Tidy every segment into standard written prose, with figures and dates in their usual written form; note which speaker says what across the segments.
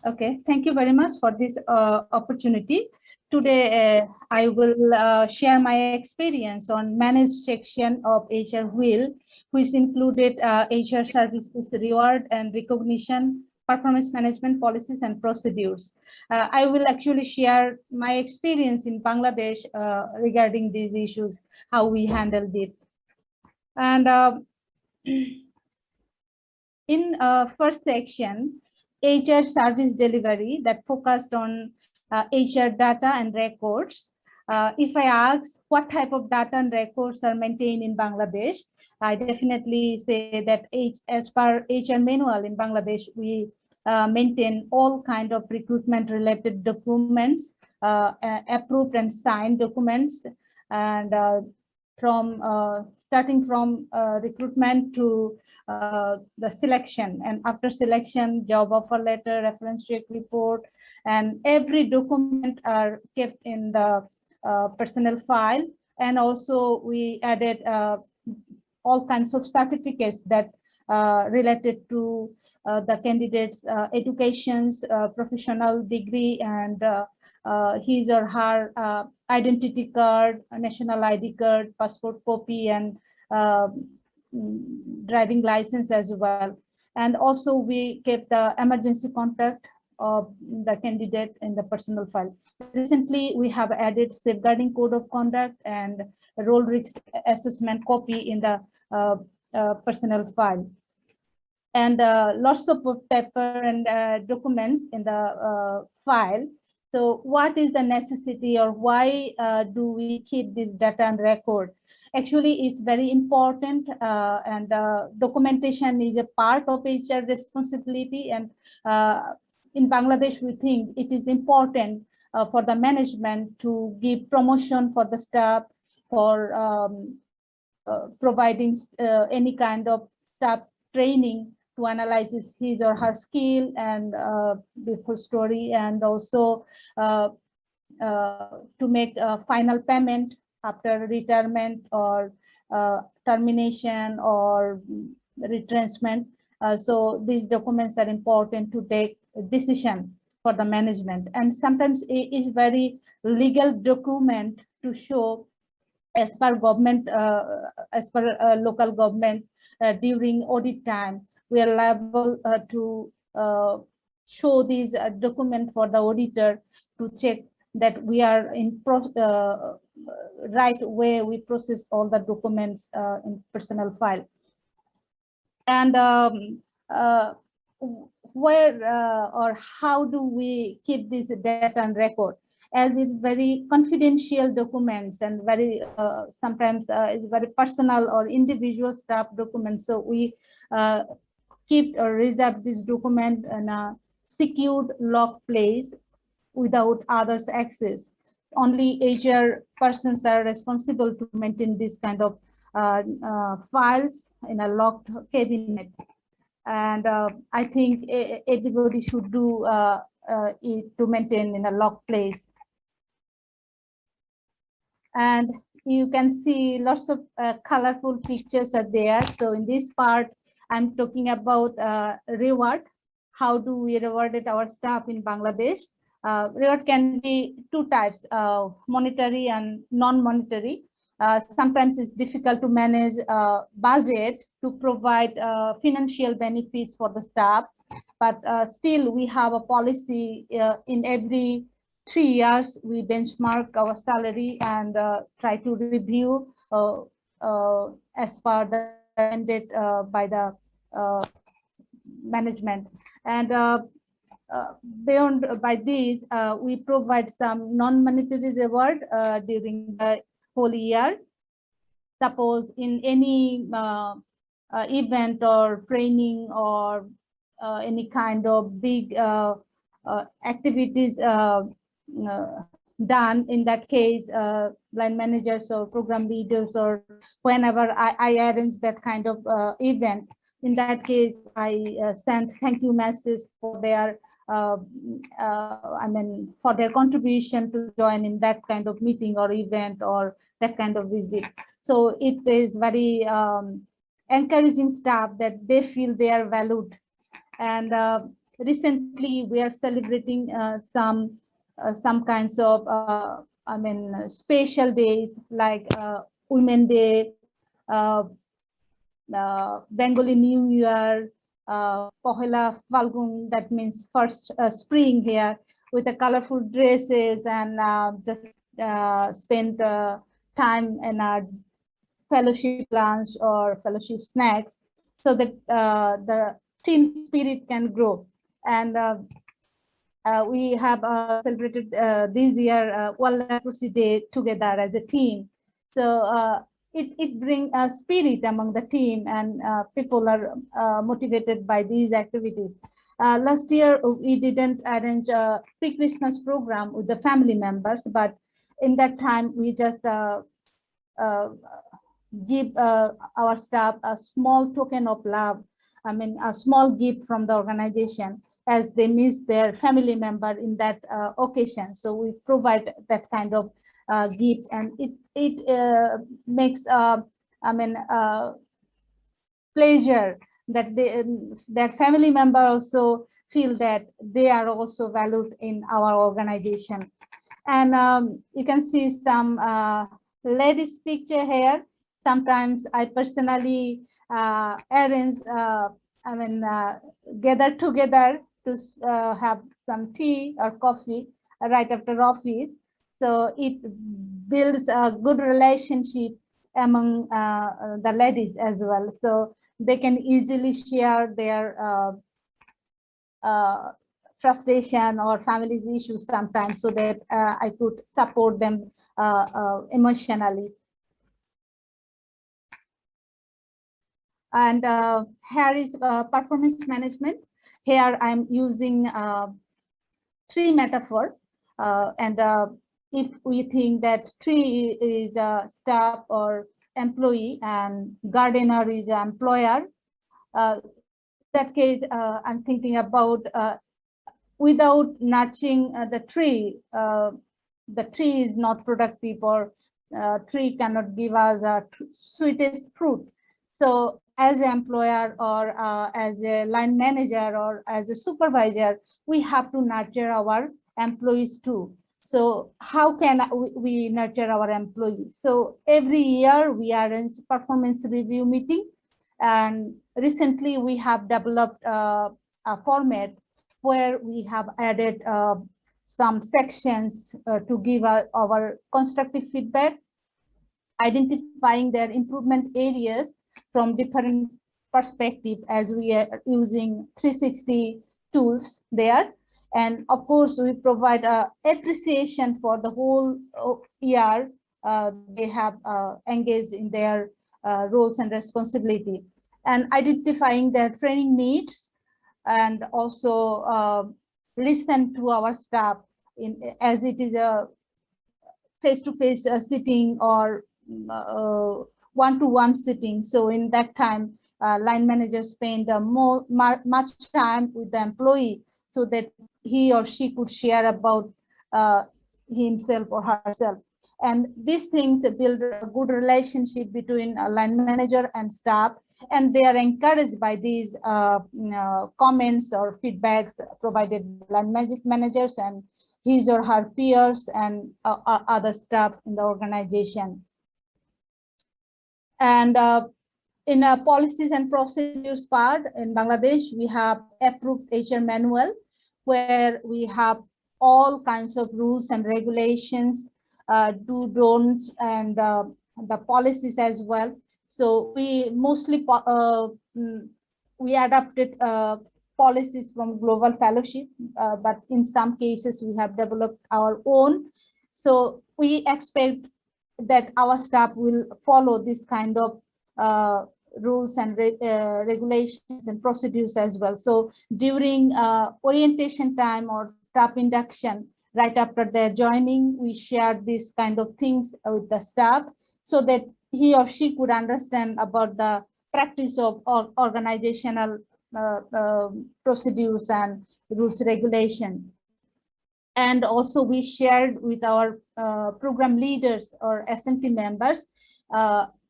Speaker 1: Okay, thank you very much for this opportunity. Today, I will share my experience on managed section of HR Wheel, which included HR services reward and recognition, performance management policies and procedures. I will actually share my experience in Bangladesh regarding these issues, how we handled it. And in first section, HR service delivery that focused on HR data and records. If I ask what type of data and records are maintained in Bangladesh, I definitely say that as per HR manual in Bangladesh, we maintain all kind of recruitment related documents, approved and signed documents, and from starting from recruitment to the selection, and after selection, job offer letter, reference check report, and every document are kept in the personnel file. And also we added all kinds of certificates that related to the candidates educations, professional degree, and his or her identity card, national ID card, passport copy, and driving license as well. And also we kept the emergency contact of the candidate in the personal file. Recently, we have added safeguarding code of conduct and role risk assessment copy in the personal file. And lots of paper and documents in the file. So what is the necessity, or why do we keep this data and record? Actually, it's very important, and documentation is a part of HR responsibility. And in Bangladesh, we think it is important for the management to give promotion for the staff, for providing any kind of staff training to analyze his or her skill and before story, and also to make a final payment after retirement or termination or retrenchment. So these documents are important to take a decision for the management. And sometimes it is very legal document to show as per government, as per local government, during audit time, we are liable to show these document for the auditor to check that we are in right way we process all the documents in personal file. And where or how do we keep this data and record, as it's very confidential documents and very sometimes it's very personal or individual staff documents. So we keep or reserve this document in a secured locked place without others access. Only HR persons are responsible to maintain this kind of files in a locked cabinet. And I think everybody should do it to maintain in a locked place. And you can see lots of colorful pictures are there. So in this part, I'm talking about reward. How do we rewarded our staff in Bangladesh? Reward can be two types, monetary and non-monetary. Sometimes it's difficult to manage budget to provide financial benefits for the staff, but still we have a policy in every 3 years we benchmark our salary and try to review as per the mandate by the management. And beyond by these, we provide some non-monetary reward during the whole year. Suppose in any event or training or any kind of big activities done, in that case line managers or program leaders, or whenever I arrange that kind of event, in that case I send thank you message for their I mean for their contribution to join in that kind of meeting or event or that kind of visit. So it is very encouraging staff that they feel they are valued. And recently we are celebrating some kinds of special days like Women Day, uh, Bengali New Year, Pohela Falgun, that means first spring here, with the colorful dresses, and just spend time in our fellowship lunch or fellowship snacks, so that the team spirit can grow. And we have celebrated this year World Leprosy Day together as a team. So it brings a spirit among the team, and people are motivated by these activities. Last year, we didn't arrange a pre-Christmas program with the family members, but in that time, we just uh, give our staff a small token of love, a small gift from the organization, as they miss their family member in that occasion. So we provide that kind of gift, and it makes pleasure that their family member also feel that they are also valued in our organization. And you can see some ladies picture here. Sometimes I personally arrange, gather together to have some tea or coffee right after office. So it builds a good relationship among the ladies as well. So they can easily share their frustration or family's issues sometimes, so that I could support them emotionally. And here is performance management. Here I'm using tree metaphor, and if we think that tree is a staff or employee and gardener is an employer, that case I'm thinking about without nurturing the tree is not productive, or tree cannot give us a sweetest fruit. So as an employer, or as a line manager, or as a supervisor, we have to nurture our employees too. So how can we nurture our employees? So every year we arrange performance review meeting, and recently we have developed a format where we have added some sections to give our constructive feedback, identifying their improvement areas from different perspective, as we are using 360 tools there. And of course, we provide appreciation for the whole year they have engaged in their roles and responsibility, and identifying their training needs, and also listen to our staff in, as it is a face-to-face sitting or one-to-one sitting. So in that time, line manager spend much time with the employee, so that he or she could share about himself or herself. And these things build a good relationship between a line manager and staff, and they are encouraged by these comments or feedbacks provided by line managers and his or her peers and other staff in the organization. And in a policies and procedures part in Bangladesh, we have approved HR manual, where we have all kinds of rules and regulations, do, don'ts, and the policies as well. So we mostly we adapted policies from Global Fellowship, but in some cases we have developed our own. So we expect that our staff will follow this kind of rules and regulations and procedures as well. So during orientation time or staff induction, right after their joining, we share this kind of things with the staff, so that he or she could understand about the practice of organizational procedures and rules regulation. And also we shared with our program leaders or SMT members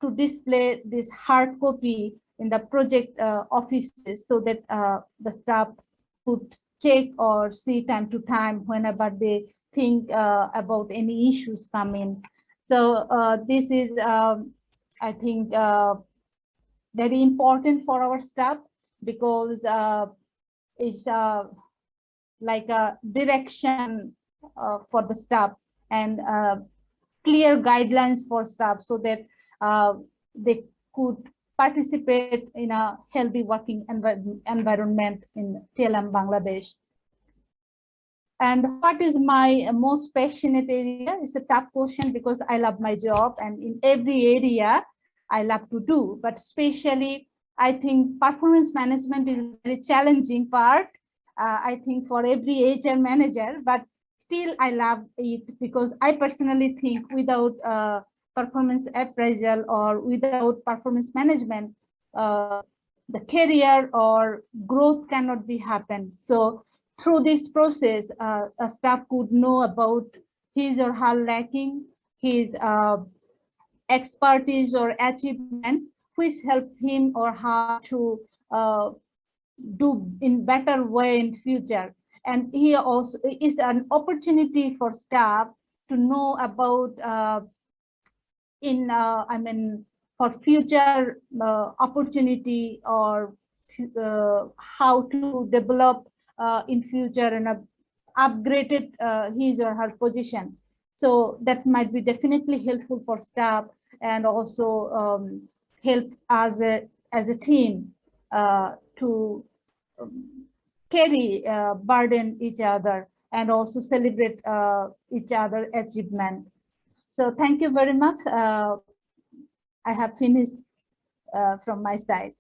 Speaker 1: to display this hard copy in the project offices, so that the staff could check or see time to time whenever they think about any issues come in. So this is, I think, very important for our staff, because it's like a direction for the staff, and clear guidelines for staff, so that they could participate in a healthy working environment in TLM Bangladesh. And what is my most passionate area? It's a tough question, because I love my job, and in every area I love to do, but especially I think performance management is a very challenging part, I think, for every HR manager, but still I love it, because I personally think without performance appraisal or without performance management, the career or growth cannot be happen. So through this process, a staff could know about his or her lacking, his expertise or achievement, which help him or her to do in better way in future. And here also is an opportunity for staff to know about I mean, for future opportunity, or how to develop in future and upgraded his or her position. So that might be definitely helpful for staff, and also help as a team to carry burden each other, and also celebrate each other achievement. So thank you very much. I have finished from my side.